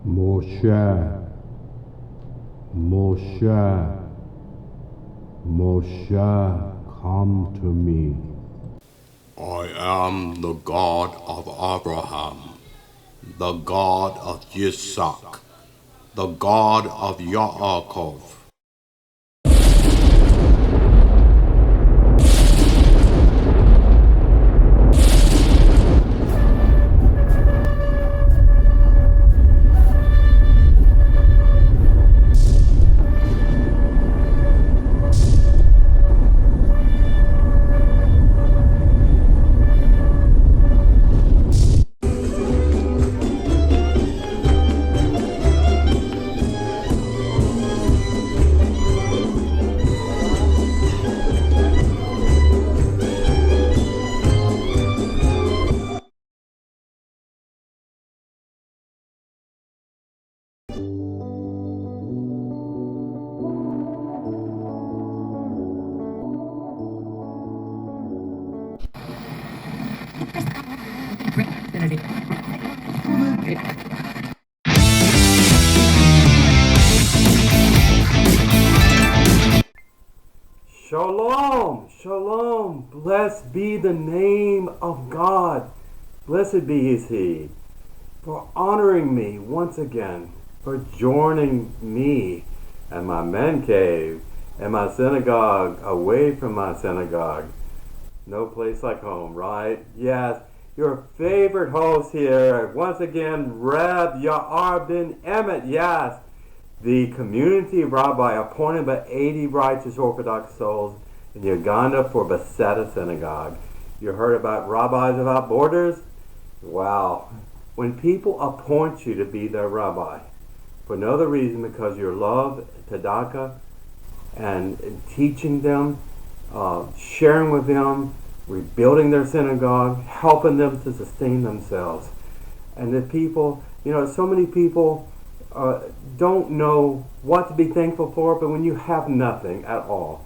Moshe, Moshe, Moshe, come to me. I am the God of Abraham, the God of Yitzhak, the God of Yaakov. Shalom, shalom, blessed be the name of God. Blessed be is He for honoring me once again, for joining me at my man cave and my synagogue away from my synagogue. No place like home, right? Yes, your favorite host here, once again, Reb ben-Emmett, yes. The community rabbi appointed by 80 righteous Orthodox souls in Uganda for Bethesda Synagogue. You heard about rabbis without borders? Wow. When people appoint you to be their rabbi, for no other reason because your love, tzedakah, and teaching them, sharing with them, rebuilding their synagogue, helping them to sustain themselves. And the people, so many people don't know what to be thankful for, but when you have nothing at all,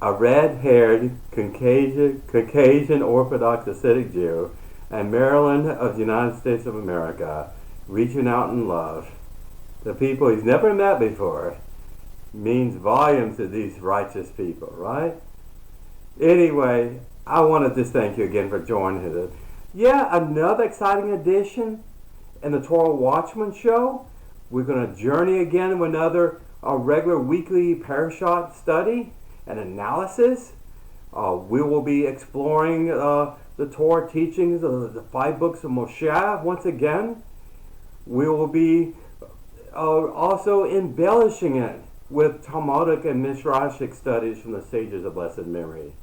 a red-haired Caucasian Orthodox Hasidic Jew and Maryland of the United States of America reaching out in love to people he's never met before means volumes to these righteous people, right? Anyway, I want to just thank you again for joining us. Yeah, another exciting edition in the Torah Watchman show. We're going to journey again with another regular weekly Parshah study and analysis. We will be exploring the Torah teachings of the 5 books of Moshe once again. We will be also embellishing it with Talmudic and Midrashic studies from the sages of blessed memory.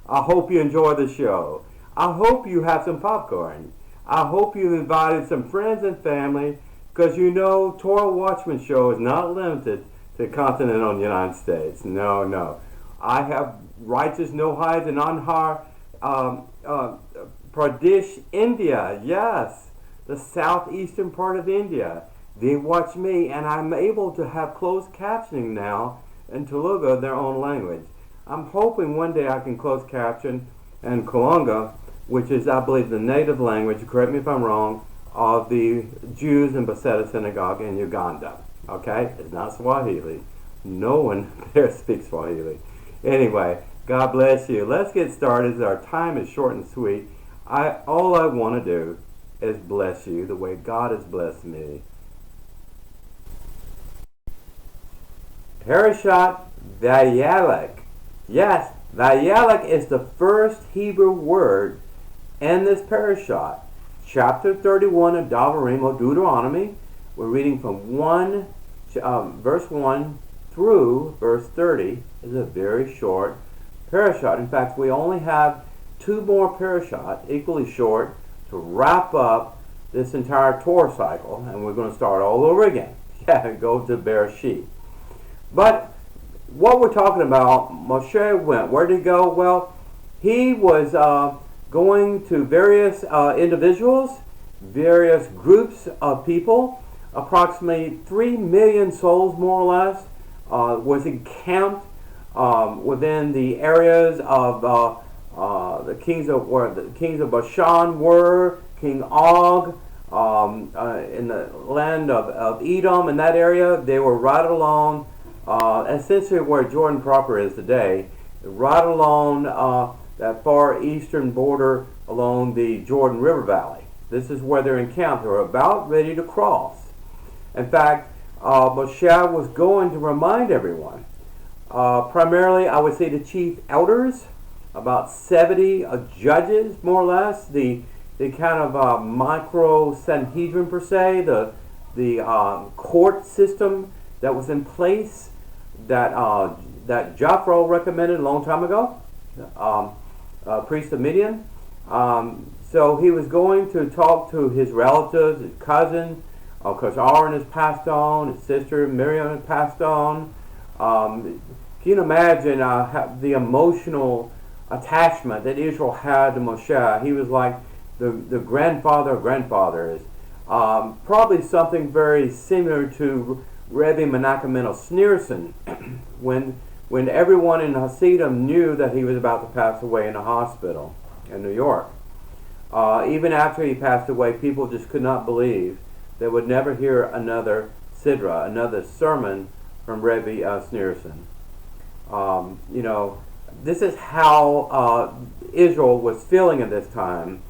I hope you enjoy the show. I hope you have some popcorn. I hope you've invited some friends and family, because Torah Watchman show is not limited to continental United States. No. I have righteous Nohides in Andhra Pradesh, India. Yes, the southeastern part of India. They watch me, and I'm able to have closed captioning now in Telugu, their own language. I'm hoping one day I can close caption in Kalunga, which is, I believe, the native language, correct me if I'm wrong, of the Jews in Bethesda Synagogue in Uganda. Okay? It's not Swahili. No one there speaks Swahili. Anyway, God bless you. Let's get started. Our time is short and sweet. All I want to do is bless you the way God has blessed me. Parshah Vayelech. Yes, Vayelech is the first Hebrew word in this parashah. Chapter 31 of Devarim, or Deuteronomy. We're reading from verse 1 through verse 30. It's a very short parashah. In fact, we only have 2 more parashah, equally short, to wrap up this entire Torah cycle. And we're going to start all over again. Yeah, go to Bereshit. But what we're talking about, Moshe went. Where did he go? Well, he was going to various individuals, various groups of people. Approximately 3 million souls, more or less, was encamped within the areas of the kings of where the kings of Bashan were, King Og, in the land of Edom, in that area. They were right along, essentially where Jordan proper is today, right along that far eastern border along the Jordan River Valley. This is where they're encamped. They're about ready to cross. In fact, Moshe was going to remind everyone, primarily I would say the chief elders, about 70 judges more or less, the kind of micro Sanhedrin per se, the court system that was in place that Jethro recommended a long time ago, priest of Midian. So he was going to talk to his relatives, his cousin, because Aaron has passed on, his sister Miriam has passed on. Can you imagine the emotional attachment that Israel had to Moshe? He was like the grandfather of grandfathers. Probably something very similar to Rebbe Menachem Mendel Schneerson when everyone in Hasidim knew that he was about to pass away in a hospital in New York. Even after he passed away, people just could not believe they would never hear another sidra, another sermon from Rebbe Schneerson. This is how Israel was feeling at this time.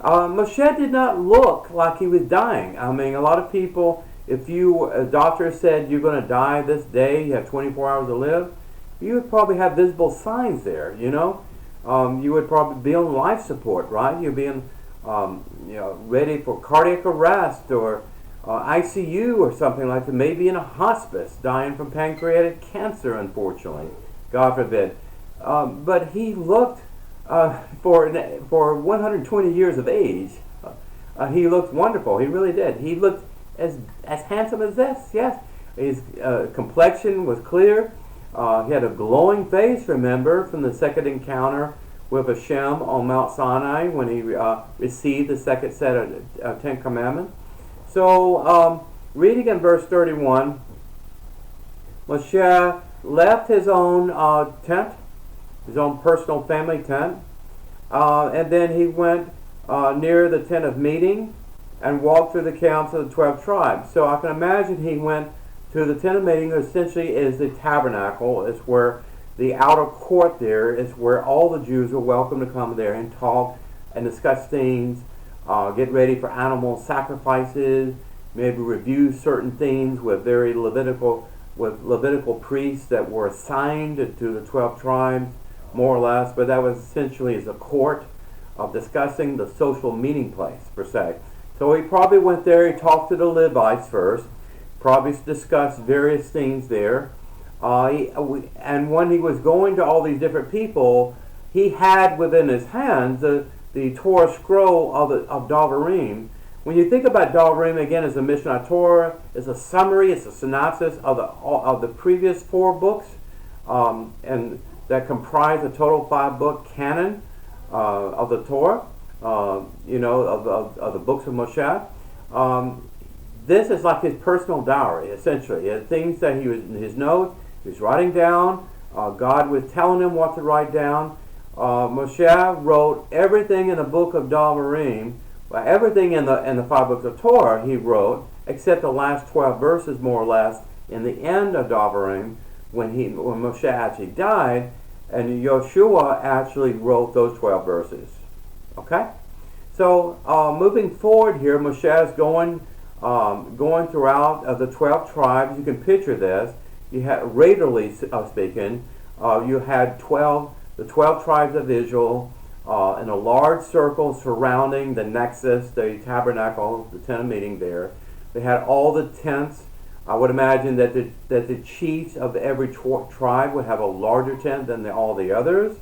Moshe did not look like he was dying. I mean, a lot of people, if a doctor said you're going to die this day, you have 24 hours to live, you would probably have visible signs there, you would probably be on life support, right? You'd be ready for cardiac arrest or ICU or something like that, maybe in a hospice, dying from pancreatic cancer, unfortunately, God forbid. But he looked, for 120 years of age, he looked wonderful. He really did. He looked as handsome as this, yes. His complexion was clear. He had a glowing face, remember, from the second encounter with Hashem on Mount Sinai when he received the second set of Ten Commandments. So, reading in verse 31, Moshe left his own tent, his own personal family tent, and then he went near the tent of meeting and walked through the camps of the 12 tribes. So I can imagine he went to the tent of meeting, essentially is the tabernacle. It's where the outer court there is where all the Jews are welcome to come there and talk and discuss things, get ready for animal sacrifices, maybe review certain things with Levitical priests that were assigned to the 12 tribes, more or less, but that was essentially as a court of discussing the social meeting place, per se. So he probably went there, he talked to the Levites first, probably discussed various things there, and when he was going to all these different people, he had within his hands the Torah scroll of Devarim. When you think about Devarim, again, as a Mishnah Torah, it's a summary, it's a synopsis of the previous 4 books, and that comprise a total 5-book canon of the Torah, of the books of Moshe. This is like his personal diary, essentially. Things that he was in his notes, he was writing down. God was telling him what to write down. Moshe wrote everything in the book of Devarim, everything in the 5 books of Torah he wrote, except the last 12 verses, more or less, in the end of Devarim, when Moshe actually died, and Yoshua actually wrote those 12 verses. Okay? So, moving forward here, Moshe is going throughout the 12 tribes. You can picture this. You had, radially speaking, you had the 12 tribes of Israel in a large circle surrounding the nexus, the tabernacle, the tent of meeting there. They had all the tents. I would imagine that the chiefs of every tribe would have a larger tent than all the others.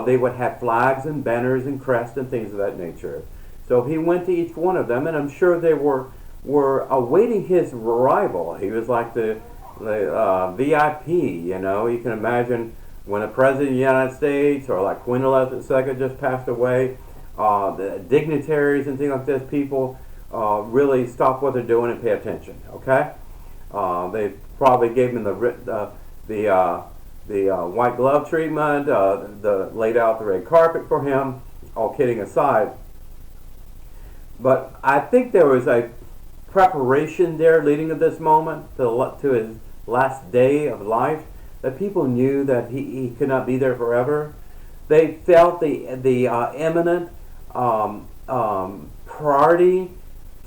They would have flags and banners and crests and things of that nature. So he went to each one of them, and I'm sure they were awaiting his arrival. He was like the VIP, You can imagine when the President of the United States or like Queen Elizabeth II just passed away, the dignitaries and things like this, people really stop what they're doing and pay attention, okay? They probably gave him the white glove treatment, laid out the red carpet for him, all kidding aside. But I think there was a preparation there leading to this moment, to his last day of life, that people knew that he could not be there forever. They felt the imminent priority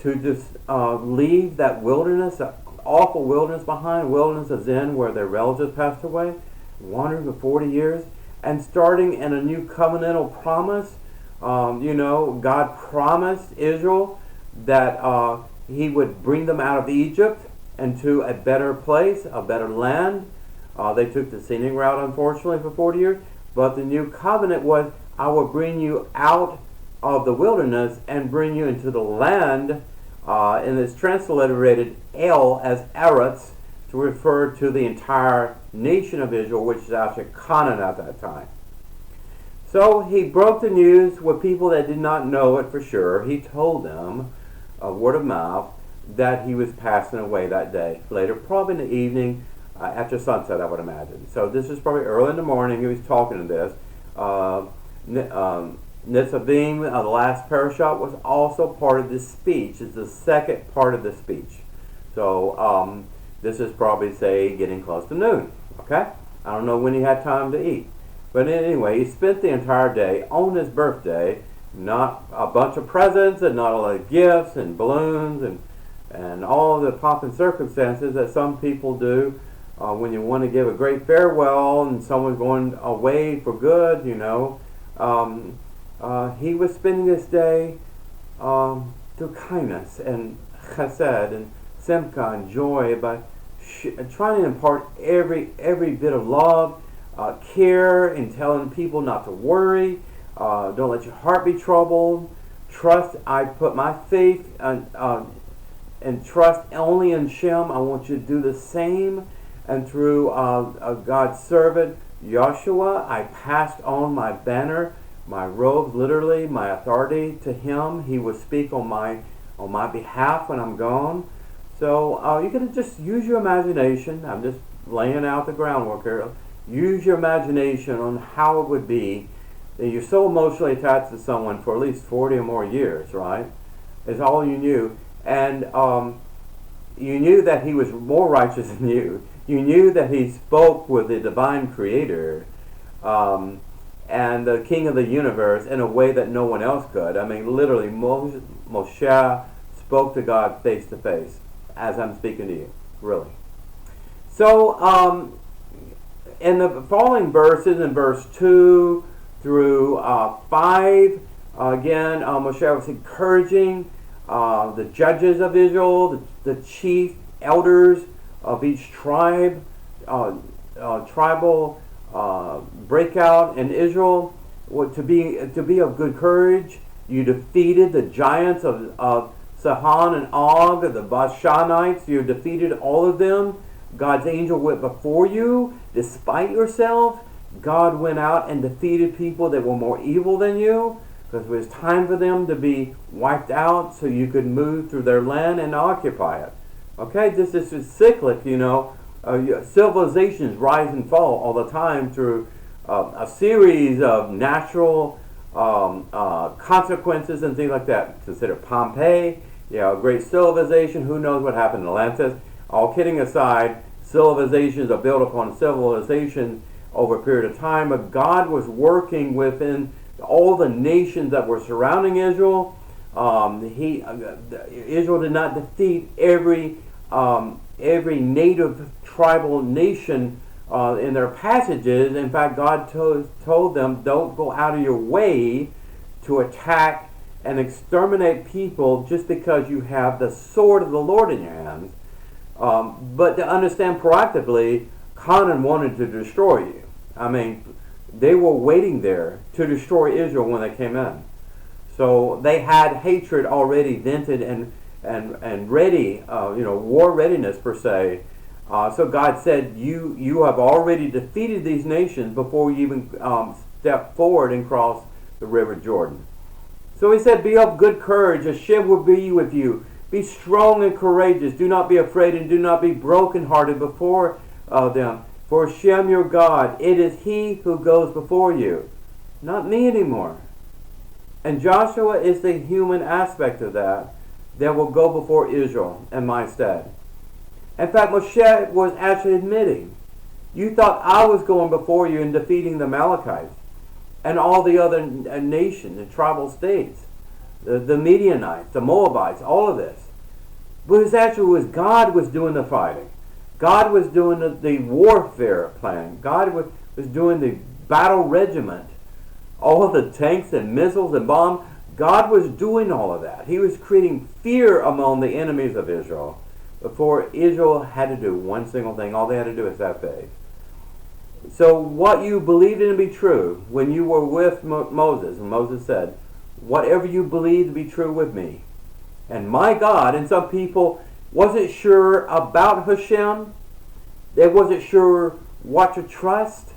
to just leave that wilderness, that awful wilderness behind, wilderness of Zin, where their relatives passed away, wandering for 40 years, and starting in a new covenantal promise. God promised Israel that he would bring them out of Egypt into a better place, a better land. They took the scenic route, unfortunately, for 40 years. But the new covenant was, I will bring you out of the wilderness and bring you into the land. And it's transliterated El as Eretz to refer to the entire nation of Israel, which is actually Canaan at that time. So he broke the news with people that did not know it for sure. He told them, word of mouth, that he was passing away that day. Later, probably in the evening, after sunset, I would imagine. So this is probably early in the morning. He was talking to this. Nitzavim, the last parashah, was also part of this speech. It's the second part of the speech. So this is probably, say, getting close to noon. Okay? I don't know when he had time to eat. But anyway, he spent the entire day on his birthday, not a bunch of presents and not a lot of gifts and balloons and all the pomp and circumstances that some people do when you want to give a great farewell and someone's going away for good, he was spending this day through kindness and chesed and simcha and joy, by trying to impart every bit of love, care, and telling people not to worry. Don't let your heart be troubled. Trust. I put my faith and trust only in Shem. I want you to do the same. And through God's servant Joshua, I passed on my banner, my robe, literally my authority to him. He will speak on my behalf when I'm gone. So you can just use your imagination. I'm just laying out the groundwork here. Use your imagination on how it would be that you're so emotionally attached to someone for at least 40 or more years, right? Is all you knew. And you knew that he was more righteous than you. You knew that he spoke with the divine creator and the king of the universe in a way that no one else could. I mean, literally, Moshe spoke to God face to face as I'm speaking to you, really. So, in the following verses, in verse 2 through 5, again, Moshe was encouraging the judges of Israel, the chief elders of each tribe, tribal breakout in Israel, to be of good courage. You defeated the giants of Sihon and Og, the Bashanites. You defeated all of them. God's angel went before you. Despite yourself, God went out and defeated people that were more evil than you, because it was time for them to be wiped out so you could move through their land and occupy it. Okay, this is cyclic, civilizations rise and fall all the time through a series of natural consequences and things like that. Consider Pompeii, a great civilization. Who knows what happened in Atlantis? All kidding aside, civilizations are built upon civilization over a period of time, but God was working within all the nations that were surrounding Israel. Israel did not defeat every native tribal nation in their passages. In fact, God told them, don't go out of your way to attack and exterminate people just because you have the sword of the Lord in your hands. But to understand proactively, Canaan wanted to destroy you. I mean, they were waiting there to destroy Israel when they came in. So they had hatred already vented and ready, war readiness per se. So God said, you have already defeated these nations before you even step forward and cross the river Jordan. So he said, be of good courage. Hashem will be with you. Be strong and courageous. Do not be afraid and do not be brokenhearted before them. For Hashem your God, it is He who goes before you, not me anymore. And Joshua is the human aspect of that will go before Israel in my stead. In fact, Moshe was actually admitting, you thought I was going before you and defeating the Amalekites and all the other nations, the tribal states, the Midianites, the Moabites, all of this. But it was God was doing the fighting. God was doing the warfare plan. God was doing the battle regiment. All of the tanks and missiles and bombs. God was doing all of that. He was creating fear among the enemies of Israel before Israel had to do one single thing. All they had to do is have faith. So what you believed in to be true when you were with Moses, and Moses said, whatever you believe to be true with me, and my God, and some people wasn't sure about Hashem, they wasn't sure what to trust.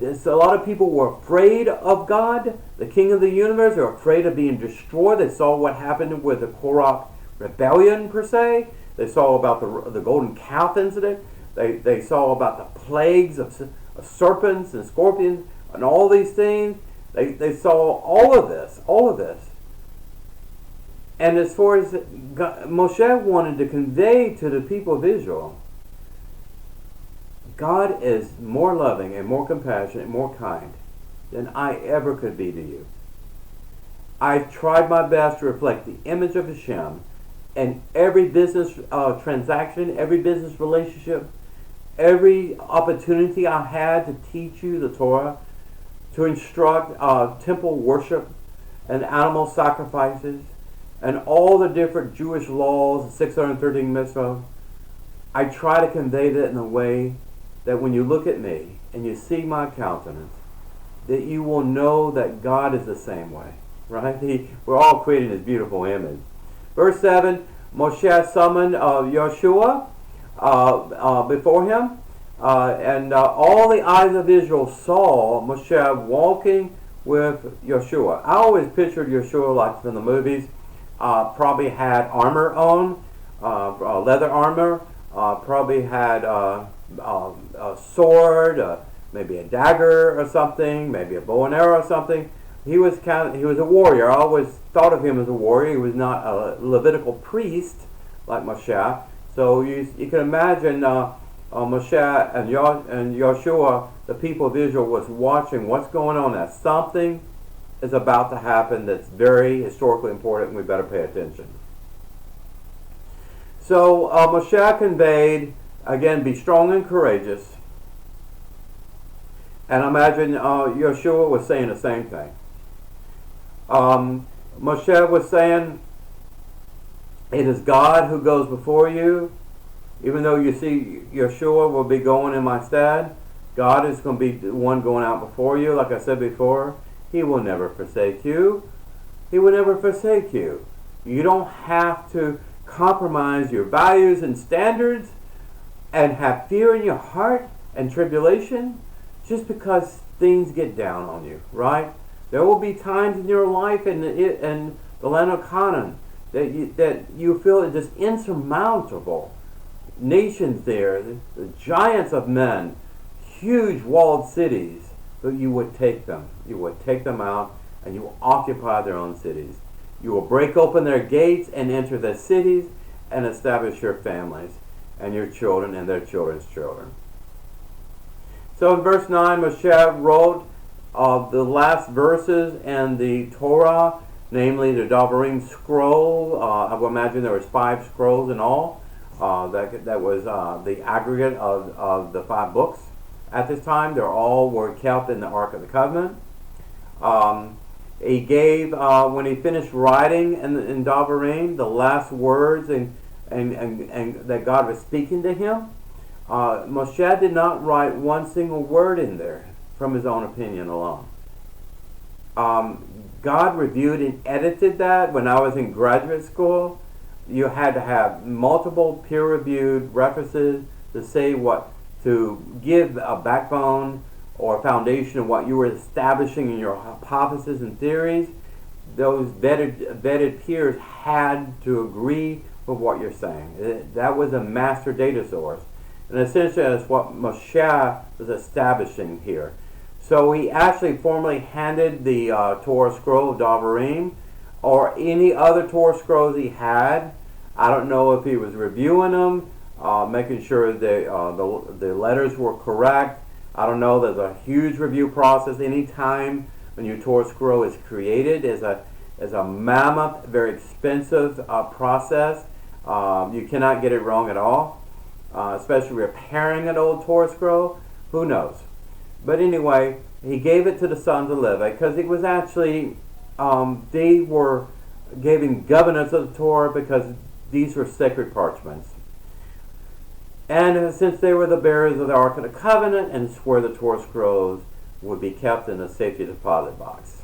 A lot of people were afraid of God, the King of the universe. They were afraid of being destroyed. They saw what happened with the Korach rebellion, per se. They saw about the golden calf incident. They saw about the plagues of serpents and scorpions and all these things. They saw all of this. And as far as Moshe wanted to convey to the people of Israel, God is more loving and more compassionate and more kind than I ever could be to you. I've tried my best to reflect the image of Hashem in every business transaction, every business relationship, every opportunity I had to teach you the Torah, to instruct temple worship and animal sacrifices, and all the different Jewish laws, 613 mitzvah. I try to convey that in a way that when you look at me and you see my countenance, that you will know that God is the same way, right? We're all creating this beautiful image. Verse 7, Moshe summoned Yeshua before him, and all the eyes of Israel saw Moshe walking with Yeshua. I always pictured Yeshua like from the movies. Probably had armor on, leather armor, probably had a sword, maybe a dagger or something, maybe a bow and arrow or something. He was a warrior. I always thought of him as a warrior. He was not a Levitical priest like Moshe. So you can imagine Moshe and Yeshua, the people of Israel, was watching what's going on there. Something is about to happen that's very historically important, and we better pay attention. So Moshe conveyed, again, be strong and courageous. And I imagine Yeshua was saying the same thing. Moshe was saying, it is God who goes before you. Even though you see Yeshua will be going in my stead, God is going to be the one going out before you. Like I said before, He will never forsake you. He will never forsake you. You don't have to compromise your values and standards and have fear in your heart and tribulation just because things get down on you, right? There will be times in your life in the land of Canaan that you feel it is insurmountable. Nations there, the giants of men, huge walled cities, but you would take them. You would take them out and you will occupy their own cities. You will break open their gates and enter their cities and establish your families and your children and their children's children. So in verse 9, Moshe wrote the last verses in the Torah, namely the Devarim scroll. I would imagine there was 5 scrolls in all. That was the aggregate of the 5 books. At this time, they all were kept in the Ark of the Covenant. He gave, when he finished writing in Devarim, the last words and that God was speaking to him. Moshe did not write one single word in there from his own opinion alone. God reviewed and edited that. When I was in graduate school, you had to have multiple peer-reviewed references to say to give a backbone or foundation of what you were establishing in your hypotheses and theories. Those vetted peers had to agree with what you're saying. That was a master data source. And essentially that's what Moshe was establishing here. So he actually formally handed the Torah scroll of Devarim or any other Torah scrolls he had. I don't know if he was reviewing them, making sure the letters were correct. I don't know. There's a huge review process. Anytime a new Torah scroll is created, is a mammoth, very expensive process. You cannot get it wrong at all, especially repairing an old Torah scroll. Who knows? But anyway, he gave it to the sons of Levi because it was actually, they were giving governance of the Torah because these were sacred parchments. And since they were the bearers of the Ark of the Covenant, and it's where the Torah scrolls would be kept in a safety deposit box.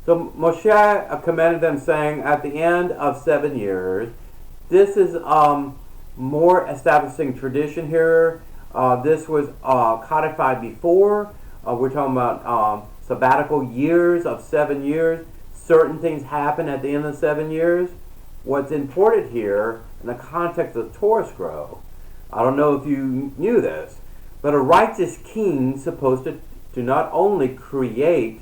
So Moshe commanded them, saying, at the end of 7 years, this is more establishing tradition here. This was codified before. We're talking about sabbatical years of 7 years. Certain things happen at the end of 7 years. What's important here in the context of the Torah scroll, I don't know if you knew this, but a righteous king is supposed to not only create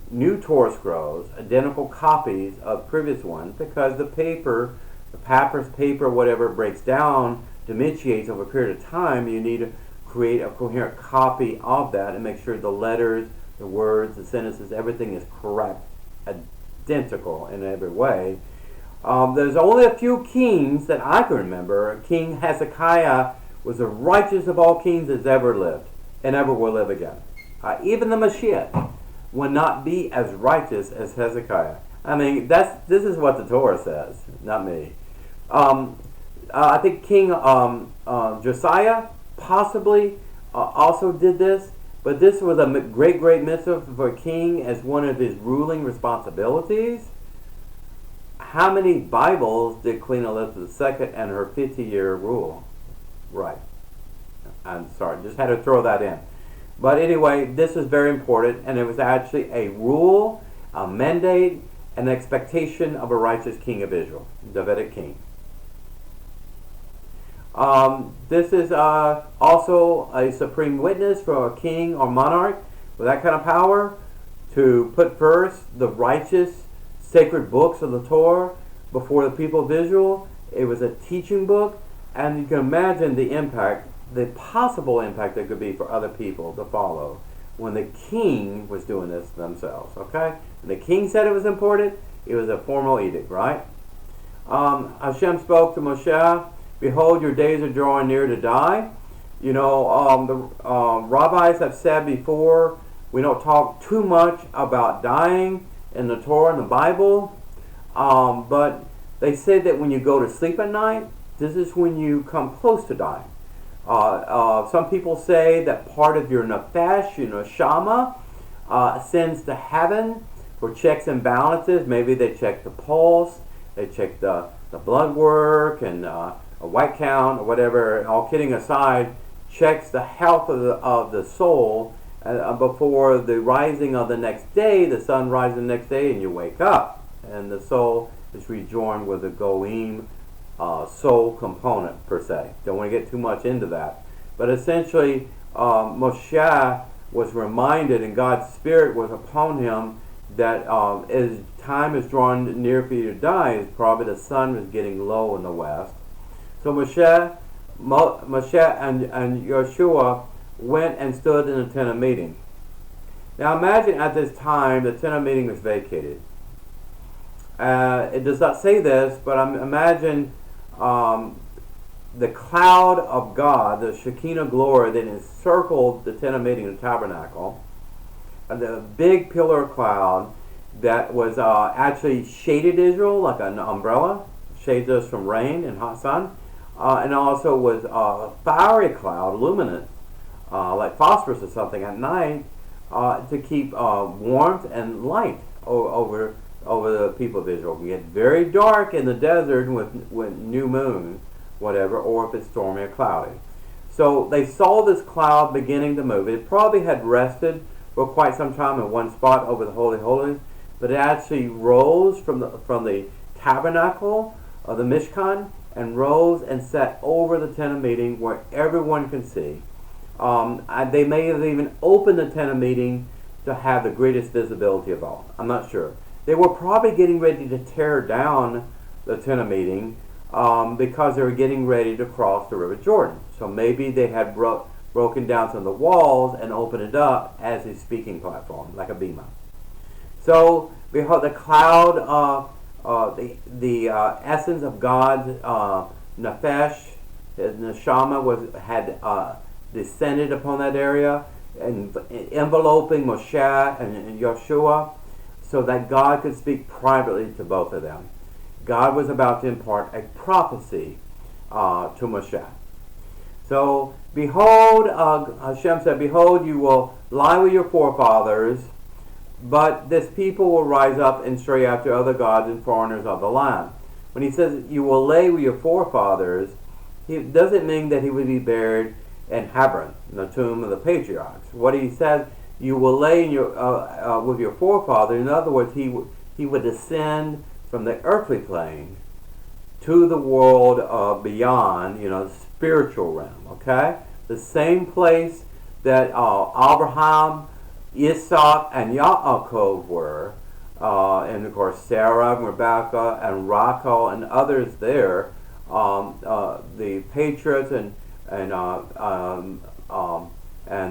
new Torah scrolls, identical copies of previous ones, because the paper, the papyrus paper, whatever, breaks down, dementiates over a period of time. You need to create a coherent copy of that and make sure the letters, the words, the sentences, everything is correct, identical in every way. There's only a few kings that I can remember. King Hezekiah was the righteous of all kings that's ever lived and ever will live again. Even the Mashiach will not be as righteous as Hezekiah. I mean, this is what the Torah says, not me. I think King Josiah possibly also did this, but this was a great mitzvah for a king as one of his ruling responsibilities. How many Bibles did Queen Elizabeth II and her 50-year rule? Right. I'm sorry, just had to throw that in. But anyway, this is very important, and it was actually a rule, a mandate, an expectation of a righteous king of Israel, Davidic king. This is also a supreme witness for a king or monarch with that kind of power to put first the righteous sacred books of the Torah before the people of Israel. It was a teaching book, and you can imagine the impact, the possible impact that could be for other people to follow when the king was doing this themselves. Okay? When the king said it was important, it was a formal edict, right? Hashem spoke to Moshe, behold, your days are drawing near to die. You know, the rabbis have said before, we don't talk too much about dying in the Torah and the Bible, but they say that when you go to sleep at night, this is when you come close to dying. Some people say that part of your nefesh, neshama, ascends to heaven for checks and balances. Maybe they check the pulse, they check the blood work and a white count or whatever. All kidding aside, checks the health of the soul before the rising of the next day. The sun rises the next day and you wake up, and the soul is rejoined with the goim soul component per se. Don't want to get too much into that, but essentially Moshe was reminded, and God's spirit was upon him, that as time is drawn near for you to die, probably the sun was getting low in the west. So Moshe and Yeshua went and stood in the tent of meeting. Now imagine at this time the tent of meeting was vacated. It does not say this, but imagine the cloud of God, the Shekinah glory that encircled the tent of meeting, the tabernacle, and the big pillar of cloud that was actually shaded Israel like an umbrella, shades us from rain and hot sun, and also was a fiery cloud, luminous, like phosphorus or something at night, to keep warmth and light over the people of Israel. It can get very dark in the desert with new moon, whatever, or if it's stormy or cloudy. So they saw this cloud beginning to move. It probably had rested for quite some time in one spot over the Holy Holies, but it actually rose from the tabernacle of the Mishkan and rose and sat over the tent of meeting where everyone can see. They may have even opened the tent of meeting to have the greatest visibility of all. I'm not sure. They were probably getting ready to tear down the tent of meeting because they were getting ready to cross the River Jordan. So maybe they had broken down some of the walls and opened it up as a speaking platform, like a bema. So behold, the cloud, the essence of God's nefesh, his neshama had descended upon that area and enveloping Moshe and Yeshua, so that God could speak privately to both of them. God was about to impart a prophecy to Moshe. So, behold, Hashem said, behold, you will lie with your forefathers, but this people will rise up and stray after other gods and foreigners of the land. When he says you will lay with your forefathers, he doesn't mean that he would be buried in Hebron, in the tomb of the patriarchs. What he says, you will lay in with your forefathers. In other words, he would descend from the earthly plane to the world beyond, the spiritual realm. Okay, the same place that Abraham, Isaac, and Yaakov were, and of course Sarah, and Rebecca, and Rachel, and others there. The patriots and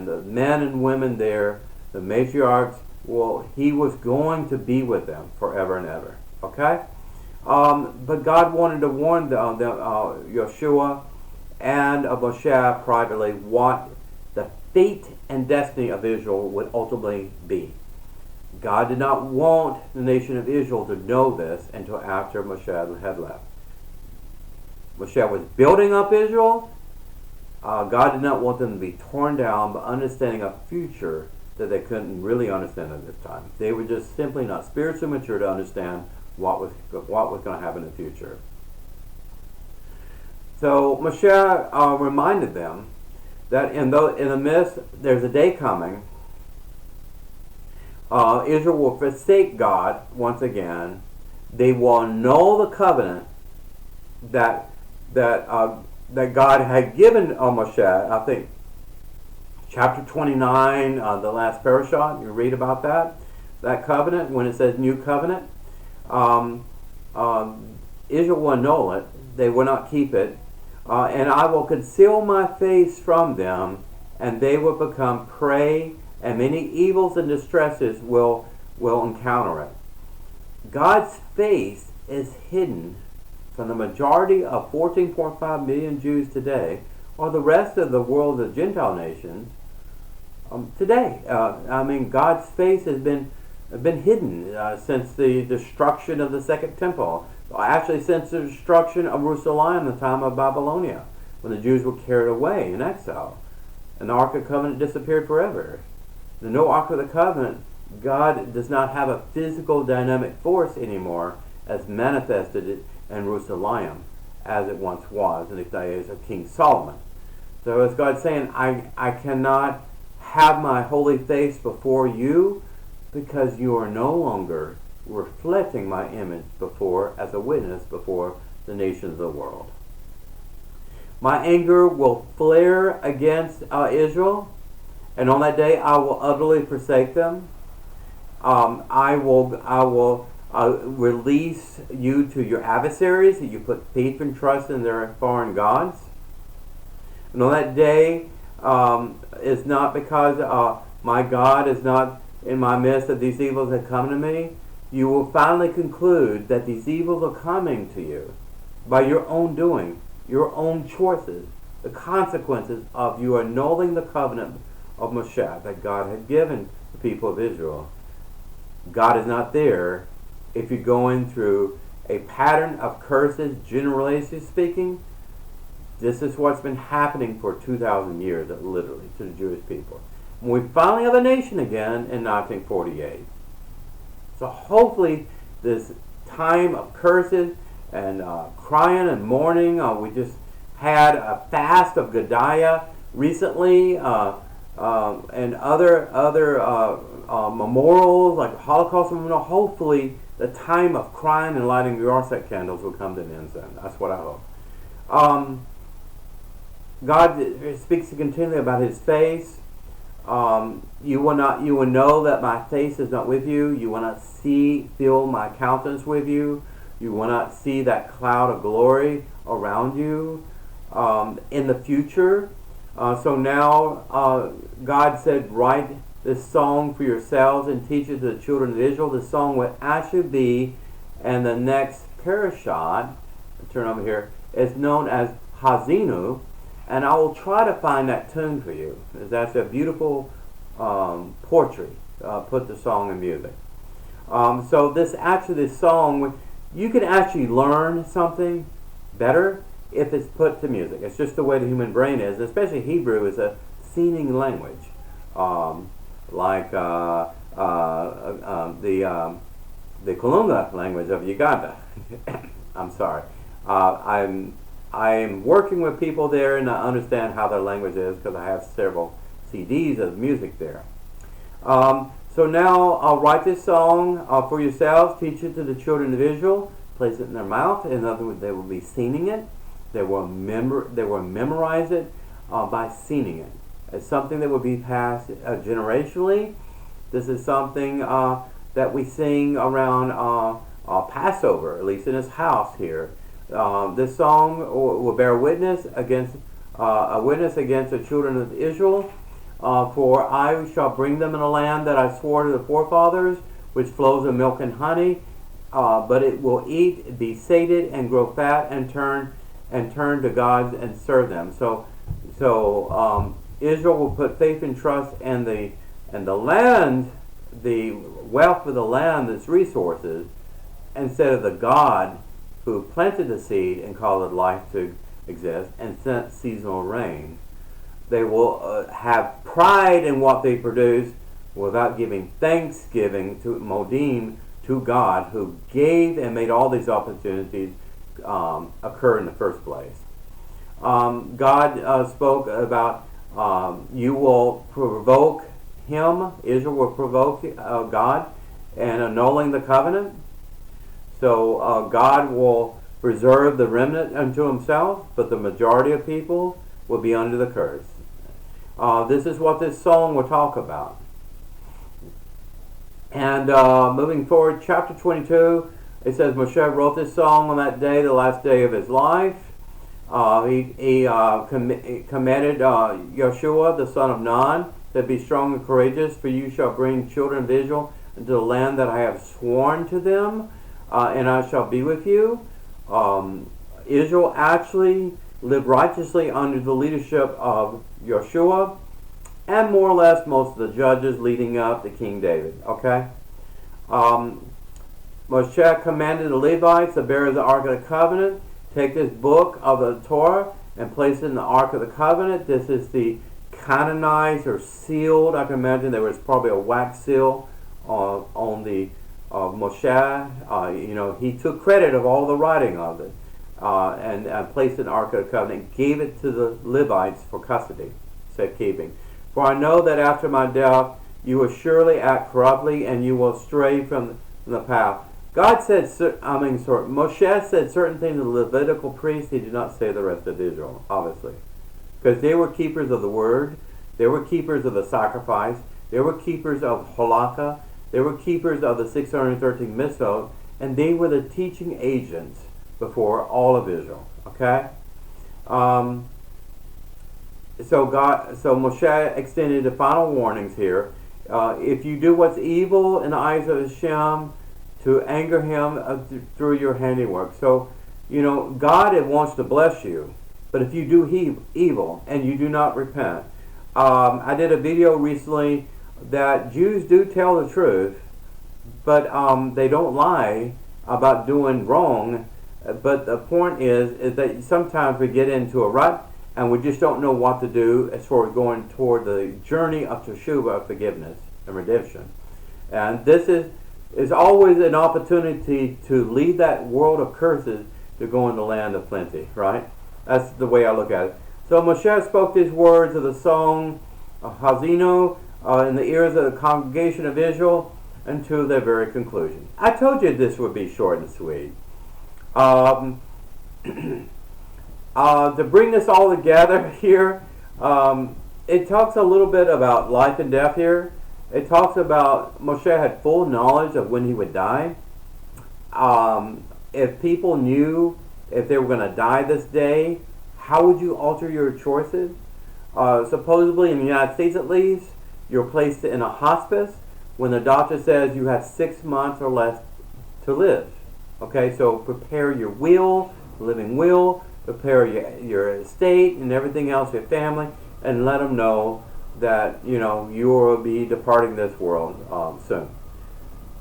the men and women there, the matriarchs. Well, he was going to be with them forever and ever. Okay, but God wanted to warn Yeshua and Moshe privately what the fate and destiny of Israel would ultimately be. God did not want the nation of Israel to know this until after Moshe had left. Moshe was building up Israel. God did not want them to be torn down, but understanding a future that they couldn't really understand at this time. They were just simply not spiritually mature to understand what was going to happen in the future. So Moshe reminded them that in the midst, there's a day coming. Israel will forsake God once again. They will annul the covenant that God had given Moshe. I think chapter 29, the last parashah. You read about that covenant when it says new covenant. Israel will annul it. They will not keep it. And I will conceal my face from them, and they will become prey, and many evils and distresses will encounter it. God's face is hidden from the majority of 14.5 million Jews today, or the rest of the world, the Gentile nations, today. God's face has been hidden since the destruction of the Second Temple. Actually, since the destruction of Jerusalem in the time of Babylonia, when the Jews were carried away in exile, and the Ark of the Covenant disappeared forever. The no Ark of the Covenant, God does not have a physical dynamic force anymore as manifested in Jerusalem as it once was in the days of King Solomon. So as God's saying, I cannot have my holy face before you because you are no longer reflecting my image as a witness before the nations of the world. My anger will flare against Israel, and on that day I will utterly forsake them. I will release you to your adversaries, that you put faith and trust in their foreign gods. And on that day, it's not because my God is not in my midst that these evils have come to me. You will finally conclude that these evils are coming to you by your own doing, your own choices, the consequences of you annulling the covenant of Moshe that God had given the people of Israel. God is not there if you're going through a pattern of curses, generally speaking. This is what's been happening for 2,000 years, literally, to the Jewish people. When we finally have a nation again in 1948. So hopefully this time of curses and crying and mourning, we just had a fast of Godiah recently, and other memorials like Holocaust memorial. Hopefully the time of crying and lighting the Yarset candles will come to an end soon. That's what I hope. God speaks continually about His face. You will know that my face is not with you. You will not feel my countenance with you. You will not see that cloud of glory around you in the future. So now God said, write this song for yourselves and teach it to the children of Israel. The song would actually be, and the next parashah, turn over here, is known as Hazinu, and I will try to find that tune for you. That's a beautiful poetry. Put the song in music. So this song, you can actually learn something better if it's put to music. It's just the way the human brain is. Especially Hebrew is a singing language, like the Kalunga language of Uganda. I'm sorry. I'm working with people there, and I understand how their language is because I have several CDs of music there. So now I'll write this song for yourselves, teach it to the children of Israel, place it in their mouth. In other words, they will be singing it. They will memorize it by singing it. It's something that will be passed generationally. This is something that we sing around Passover, at least in this house here. This song will bear witness against the children of Israel. For I shall bring them in a land that I swore to the forefathers, which flows of milk and honey. But it will eat, be sated, and grow fat, and turn to gods and serve them. So Israel will put faith and trust in the land, the wealth of the land, its resources, instead of the God who planted the seed and caused life to exist and sent seasonal rain. They will have pride in what they produce without giving thanksgiving to Modim, to God, who gave and made all these opportunities occur in the first place. God spoke about you will provoke him, Israel will provoke God, and annulling the covenant. So God will reserve the remnant unto himself, but the majority of people will be under the curse. This is what this song will talk about. And moving forward, chapter 22, it says Moshe wrote this song on that day, the last day of his life. He commanded Joshua, the son of Nun, said, be strong and courageous, for you shall bring children of Israel into the land that I have sworn to them, and I shall be with you. Israel actually lived righteously under the leadership of Joshua, and more or less most of the judges leading up to King David. Okay? Moshe commanded the Levites, the bearers of the Ark of the Covenant, take this book of the Torah and place it in the Ark of the Covenant. This is the canonized or sealed. I can imagine there was probably a wax seal on the Moshe. He took credit of all the writing of it and placed it in the Ark of the Covenant, gave it to the Levites for custody, safekeeping. For I know that after my death you will surely act corruptly, and you will stray from the path. Moshe said certain things to the Levitical priests. He did not say the rest of Israel, obviously, because they were keepers of the word, they were keepers of the sacrifice, they were keepers of halakha, they were keepers of the 613 mitzvot, and they were the teaching agents before all of Israel. Okay. So Moshe extended the final warnings here. If you do what's evil in the eyes of Hashem, to anger him through your handiwork. So, God wants to bless you, but if you do evil and you do not repent. I did a video recently that Jews do tell the truth, but they don't lie about doing wrong. But the point is that sometimes we get into a rut and we just don't know what to do as far as going toward the journey of teshuvah, forgiveness and redemption. And this is always an opportunity to leave that world of curses to go in the land of plenty, right? That's the way I look at it. So Moshe spoke these words of the song Hazino in the ears of the congregation of Israel until their very conclusion. I told you this would be short and sweet. To bring this all together here, it talks a little bit about life and death here. It talks about Moshe had full knowledge of when he would die. If people knew if they were going to die this day, how would you alter your choices? Supposedly, in the United States at least, you're placed in a hospice when the doctor says you have 6 months or less to live. Okay, so prepare your will, living will, prepare your estate and everything else, your family, and let them know that, you know, you will be departing this world soon.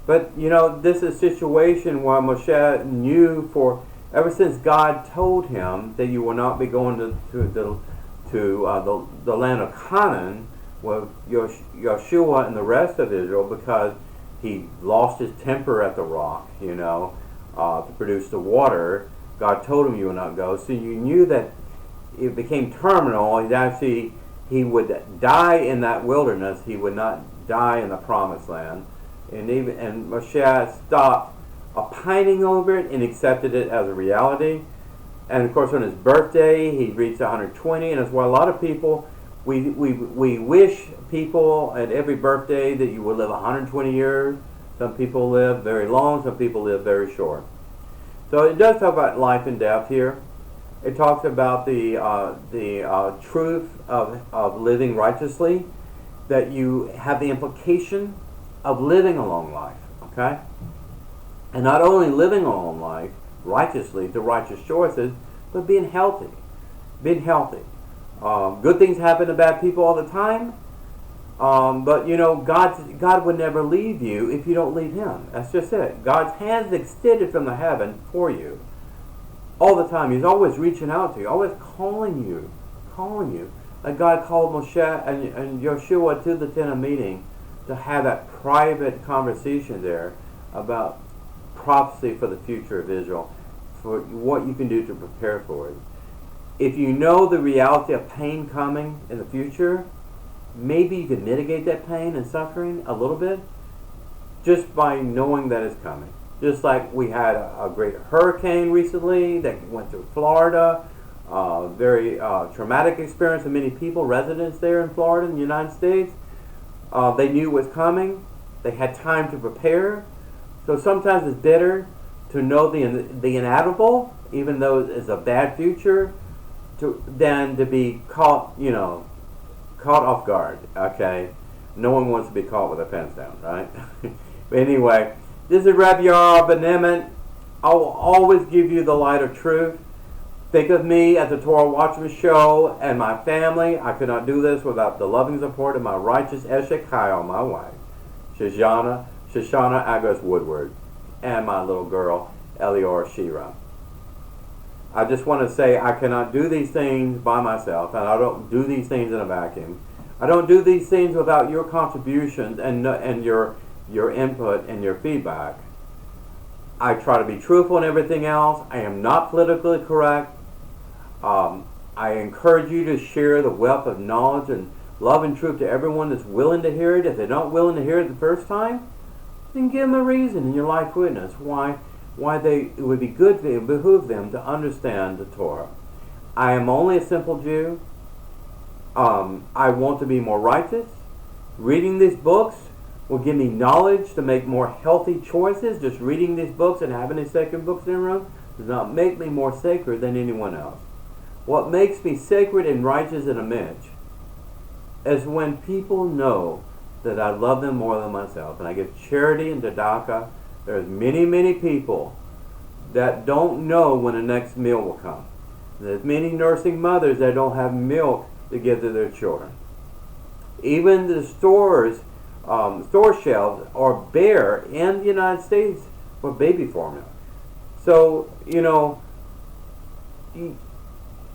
But, you know, this is a situation where Moshe knew ever since God told him that you will not be going to the land of Canaan with Yeshua and the rest of Israel, because he lost his temper at the rock, you know, to produce the water. God told him you would not go. So you knew that it became terminal. He would die in that wilderness. He would not die in the promised land. And Moshe stopped pining over it and accepted it as a reality. And of course, on his birthday, he reached 120, and that's why a lot of people, we wish people at every birthday that you would live 120 years. Some people live very long, some people live very short. So it does talk about life and death here. It talks about the truth of living righteously, that you have the implication of living a long life, okay? And not only living a long life righteously, the righteous choices, but being healthy. Being healthy. Good things happen to bad people all the time, but you know, God would never leave you if you don't leave Him. That's just it. God's hands extended from the heaven for you all the time. He's always reaching out to you, always calling you. Like God called Moshe and Yeshua to the tent of meeting to have that private conversation there about prophecy for the future of Israel, for what you can do to prepare for it. If you know the reality of pain coming in the future, maybe you can mitigate that pain and suffering a little bit just by knowing that it's coming. Just like we had a great hurricane recently that went through Florida, very traumatic experience for many people, residents there in Florida in the United States. They knew it was coming. They had time to prepare. So sometimes it's better to know the inevitable, even though it's a bad future, than to be caught off guard. Okay, no one wants to be caught with their pants down, right? But anyway, this is Rabbi Ben-Emmett. I will always give you the light of truth. Think of me as the Torah Watchman show and my family. I could not do this without the loving support of my righteous Eshet Kyle, my wife, Shoshana Agos Woodward, and my little girl, Elior Shira. I just want to say I cannot do these things by myself, and I don't do these things in a vacuum. I don't do these things without your contributions and your input and your feedback. I try to be truthful in everything else. I am not politically correct. I encourage you to share the wealth of knowledge and love and truth to everyone that's willing to hear it. If they're not willing to hear it the first time, then give them a reason in your life witness why it would be good to behoove them to understand the Torah. I am only a simple Jew. I want to be more righteous. Reading these books will give me knowledge to make more healthy choices. Just reading these books and having these sacred books in a room does not make me more sacred than anyone else. What makes me sacred and righteous in a midge is when people know that I love them more than myself. And I give charity and tzedakah. There's many, many people that don't know when the next meal will come. There's many nursing mothers that don't have milk to give to their children. Even the store shelves are bare in the United States for baby formula. So,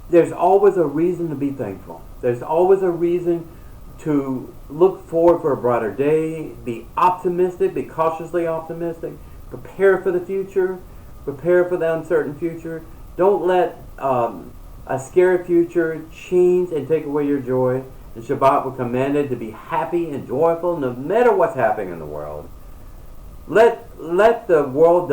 there's always a reason to be thankful. There's always a reason to look forward for a brighter day, be optimistic, be cautiously optimistic, prepare for the future, prepare for the uncertain future. Don't let a scary future change and take away your joy. In Shabbat, we're commanded to be happy and joyful no matter what's happening in the world. Let the world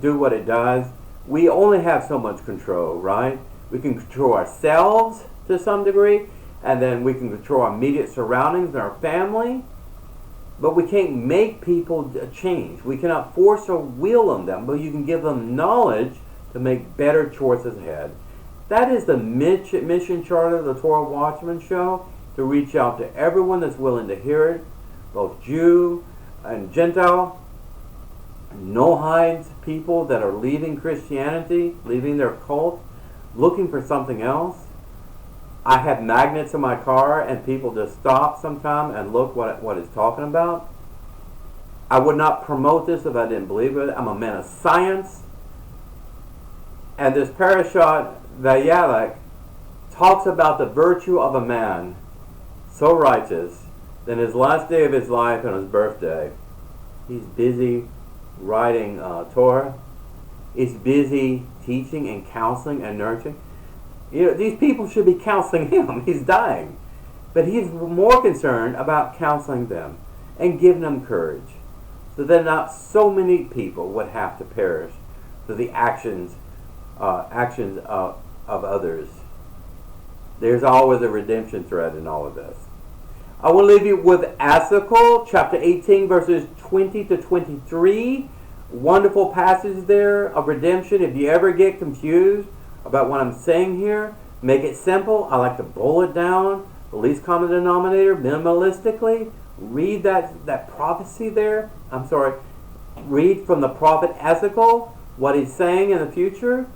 do what it does. We only have so much control, right? We can control ourselves to some degree, and then we can control our immediate surroundings and our family. But we can't make people change. We cannot force or will on them, but you can give them knowledge to make better choices ahead. That is the mission charter of the Torah Watchman show, to reach out to everyone that's willing to hear it, both Jew and Gentile, no-hides people that are leaving Christianity, leaving their cult, looking for something else. I have magnets in my car, and people just stop sometime and look what it's talking about. I would not promote this if I didn't believe it. I'm a man of science. And this Parshah of Vayelech talks about the virtue of a man so righteous that in his last day of his life, on his birthday, he's busy writing Torah. He's busy teaching and counseling and nurturing. You know, these people should be counseling him. He's dying. But he's more concerned about counseling them and giving them courage, so that not so many people would have to perish for the actions of others. There's always a redemption thread in all of this. I will leave you with Sukkot, chapter 18, verses 20 to 23. Wonderful passage there of redemption. If you ever get confused about what I'm saying here, make it simple. I like to boil it down, the least common denominator, minimalistically. Read that prophecy there. Read from the prophet Ezekiel what he's saying in the future.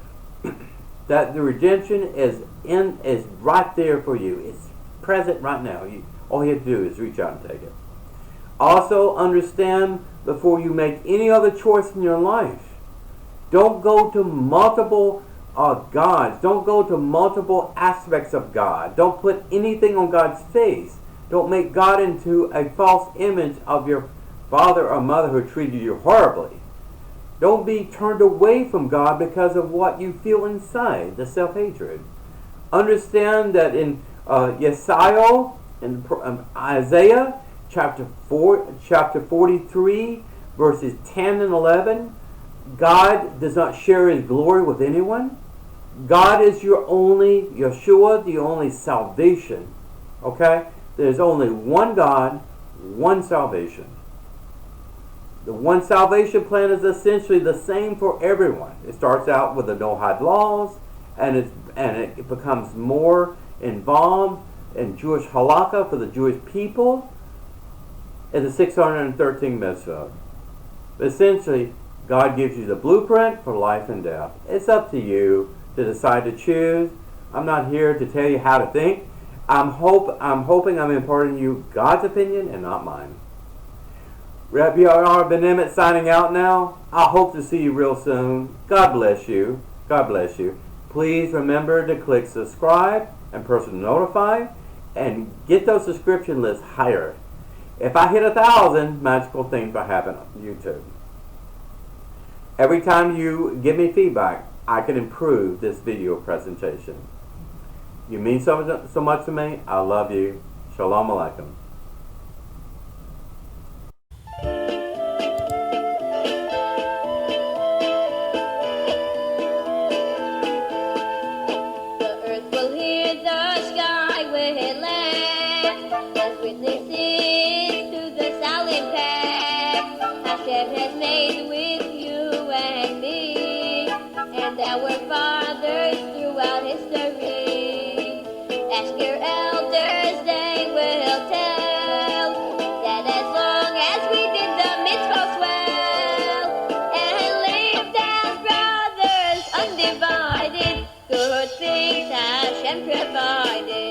That the redemption is right there for you. It's present right now. All you have to do is reach out and take it. Also, understand before you make any other choice in your life, don't go to multiple gods. Don't go to multiple aspects of God. Don't put anything on God's face. Don't make God into a false image of your father or mother who treated you horribly. Don't be turned away from God because of what you feel inside, the self-hatred. Understand that in Yesaiah, in Isaiah, chapter 43, verses 10 and 11, God does not share his glory with anyone. God is your only Yeshua, the only salvation. Okay? There's only one God, one salvation. The one salvation plan is essentially the same for everyone. It starts out with the no-hide laws, and it becomes more involved in Jewish halakha for the Jewish people in the 613 mitzvah. Essentially, God gives you the blueprint for life and death. It's up to you to decide to choose. I'm not here to tell you how to think. I'm hoping I'm imparting you God's opinion and not mine. Rabbi ben-Emmett signing out now. I hope to see you real soon. God bless you. God bless you. Please remember to click subscribe and personal notify and get those subscription lists higher. If I hit 1,000, magical things will happen on YouTube. Every time you give me feedback, I can improve this video presentation. You mean so much to me. I love you. Shalom Aleichem. Has made with you and me, and our fathers throughout history. Ask your elders, they will tell that as long as we did the mitzvahs well and lived as brothers undivided, good things Hashem provided.